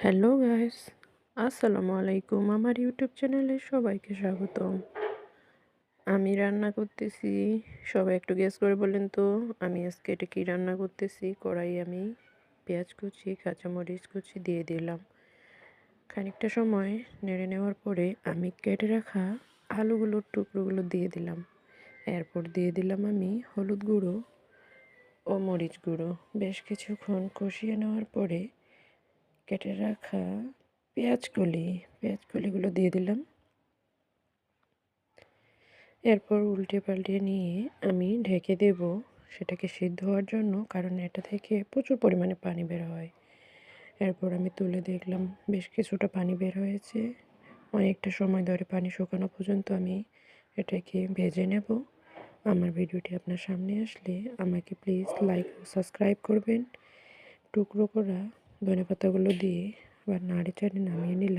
Hello guys, আসসালামু আলাইকুম। আমার ইউটিউব চ্যানেলে সবাইকে স্বাগতম। আমি রান্না করতেছি। সবাই একটু গেস করে বলেন তো আমি আজকে এটা কি রান্না করতেছি। কড়াই আমি পেঁয়াজ কুচি, কাঁচামরিচ কুচি দিয়ে দিলাম। খানিকটা সময় নেড়ে নেওয়ার পরে আমি কেটে রাখা আলুগুলোর টুকরোগুলো দিয়ে দিলাম। এরপর দিয়ে দিলাম আমি হলুদ গুঁড়ো ও মরিচ গুঁড়ো। বেশ কিছুক্ষণ কষিয়ে নেওয়ার পরে কেটে রাখা পেঁয়াজকলিগুলো দিয়ে দিলাম। এরপর উল্টে পাল্টে নিয়ে আমি ঢেকে দেব সেটাকে সিদ্ধ হওয়ার জন্য, কারণ এটা থেকে প্রচুর পরিমাণে পানি বের হয়। এরপর আমি তুলে দেখলাম বেশ কিছুটা পানি বের হয়েছে। অনেকটা সময় ধরে পানি শুকানো পর্যন্ত আমি এটাকে ভেজে নেব। আমার ভিডিওটি আপনার সামনে আসলে আমাকে প্লিজ লাইক ও সাবস্ক্রাইব করবেন। টুকরো করা ধনেপাতাগুলো দিয়ে আবার নাড়ে চাড়ে নামিয়ে নিলাম।